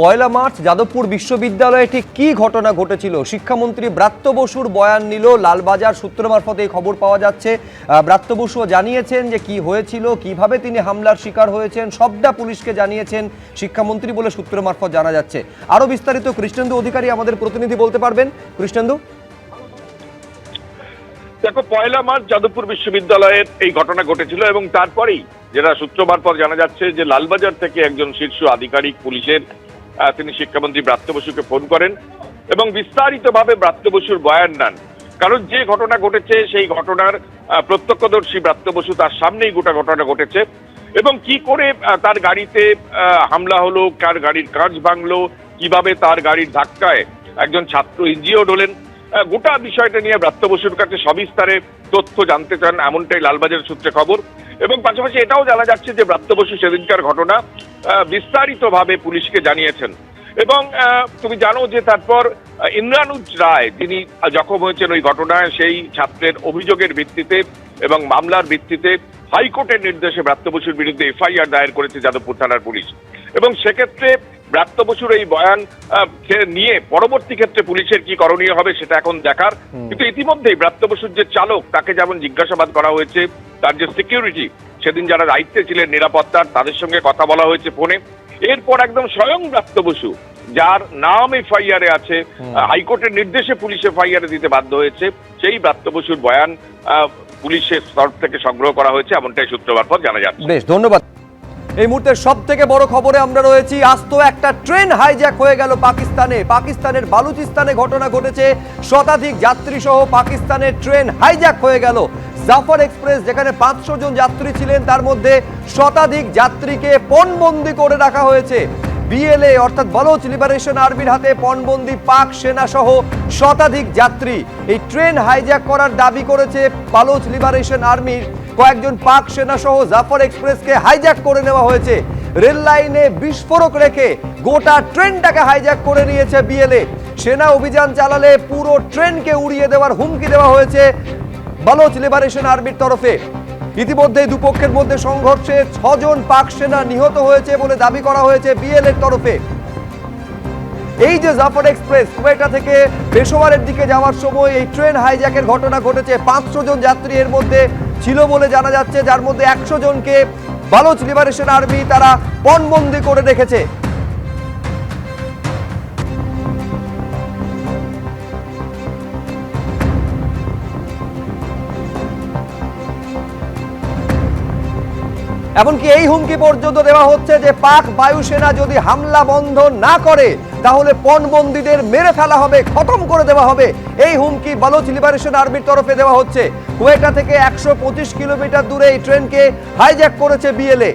পয়লা March Jadavpur বিশ্ববিদ্যালয়ে ঠিক কী ঘটনা ঘটেছিল? শিক্ষামন্ত্রী ব্রাত্য বসুর বয়ান নিল লালবাজার সূত্র মারফত এই খবর পাওয়া যাচ্ছে। ব্রাত্য বসুও জানিয়েছেন যে কি হয়েছিল, কিভাবে তিনি হামলার শিকার হয়েছেন, সবটা পুলিশকে জানিয়েছেন শিক্ষামন্ত্রী বলে সূত্র মারফত জানা যাচ্ছে। আরও বিস্তারিত কৃষ্ণেন্দু অধিকারী আমাদের প্রতিনিধি বলতে পারবেন। কৃষ্ণেন্দু, দেখো, পয়লা মার্চ যাদবপুর বিশ্ববিদ্যালয়ের এই ঘটনা ঘটেছিল এবং তারপরেই যেটা সূত্র মারফত জানা যাচ্ছে যে লালবাজার থেকে একজন শীর্ষ আধিকারিক পুলিশের তিনি শিক্ষামন্ত্রী ব্রাত্য বসুকে ফোন করেন এবং বিস্তারিতভাবে ব্রাত্য বসুর বয়ান নেন। কারণ যে ঘটনা ঘটেছে সেই ঘটনার প্রত্যক্ষদর্শী ব্রাত্য বসু, তার সামনেই গোটা ঘটনা ঘটেছে এবং কি করে তার গাড়িতে হামলা হলো, কার গাড়ির কাঁচ ভাঙলো, কিভাবে তার গাড়ির ধাক্কায় একজন ছাত্র ইনজিওর্ড হলেন, গোটা বিষয়টা নিয়ে ব্রাত্য বসুর কাছে সবিস্তারে তথ্য জানতে চান, এমনটাই লালবাজার সূত্রে খবর। এবং পাশাপাশি এটাও জানা যাচ্ছে যে ব্রাত্য বসু সেদিনকার ঘটনা বিস্তারিতভাবে পুলিশকে জানিয়েছেন। এবং তুমি জানো যে তারপর ইন্দ্রানুজ রায়, তিনি জখম হয়েছেন ওই ঘটনায়, সেই ছাত্রের অভিযোগের ভিত্তিতে এবং মামলার ভিত্তিতে হাইকোর্টের নির্দেশে ব্রাত্য বসুর বিরুদ্ধে এফআইআর দায়ের করেছে যাদবপুর থানার পুলিশ। এবং সেক্ষেত্রে ব্রাত্য বসুর এই বয়ান নিয়ে পরবর্তী ক্ষেত্রে পুলিশের কি করণীয় হবে সেটা এখন দেখার। কিন্তু ইতিমধ্যেই ব্রাত্য বসুর যে চালক, তাকে যেমন জিজ্ঞাসাবাদ করা হয়েছে, তার যে সিকিউরিটি, সেদিন যারা দায়িত্বে ছিলেন নিরাপত্তার, তাদের সঙ্গে কথা বলা হয়েছে ফোনে। এরপর একদম স্বয়ং ব্রাত্য বসু, যার নাম এফআইআরে আছে, হাইকোর্টের নির্দেশে পুলিশ এফআইআরে দিতে বাধ্য হয়েছে, সেই ব্রাত্য বসুর বয়ান পুলিশের তরফ থেকে সংগ্রহ করা হয়েছে, এমনটাই সূত্র মারফত জানা যাচ্ছে। বেশ, ধন্যবাদ। এই মুহূর্তে সব থেকে বড় খবরে আমরা রয়েছি। আস্ত একটা ট্রেন হাইজ্যাক হয়ে গেল পাকিস্তানের বালুচিস্তানে ঘটনা ঘটেছে। শতাধিক যাত্রী সহ পাকিস্তানের ট্রেন হাইজ্যাক হয়ে গেল। জাফর এক্সপ্রেস, যেখানে 500 জন যাত্রী ছিলেন, তার মধ্যে শতাধিক যাত্রীকে পণবন্দি করে রাখা হয়েছে। বিএলএ অর্থাৎ বালুচ লিবারেশন আর্মির হাতে পণবন্দি পাক সেনা সহ শতাধিক যাত্রী। এই ট্রেন হাইজ্যাক করার দাবি করেছে বালুচ লিবারেশন আর্মির কয়েকজন পাক সেনা সহ জাফর এক্সপ্রেসকে হাইজ্যাক করে নেওয়া হয়েছে। রেল লাইনে বিস্ফোরক রেখে গোটা ট্রেনটাকে হাইজ্যাক করে নিয়েছে বিএলএ। সেনা অভিযান চালালে পুরো ট্রেনকে উড়িয়ে দেওয়ার হুমকি দেওয়া হয়েছে বালুচ লিবারেশন আর্মির তরফে। ইতিমধ্যেই দুপক্ষের মধ্যে সংঘর্ষে 6 জন পাক সেনা নিহত হয়েছে বলে দাবি করা হয়েছে বিএলএর তরফে। এই যে জাফর এক্সপ্রেস কুয়েটা থেকে পেশোয়ারের দিকে যাওয়ার সময় এই ট্রেন হাইজ্যাকের ঘটনা ঘটেছে। 500 জন যাত্রী এর মধ্যে ছিল বলে জানা যাচ্ছে, যার মধ্যে 100 জনকে বালুচ লিবারেশন আর্মি তারা পণবন্দি করে রেখেছে। এমনকি এই হুমকি পর্যন্ত দেওয়া হচ্ছে যে পাক বায়ুসেনা যদি হামলা বন্ধ না করে তাহলে পণবন্দীদের মেরে ফেলা হবে, খতম করে দেওয়া হবে। এই হুমকি বালুচ লিবারেশন আর্মির তরফে দেওয়া হচ্ছে। কুয়েটা থেকে 125 কিলোমিটার দূরে এই ট্রেনকে হাইজ্যাক করেছে বিএলএ।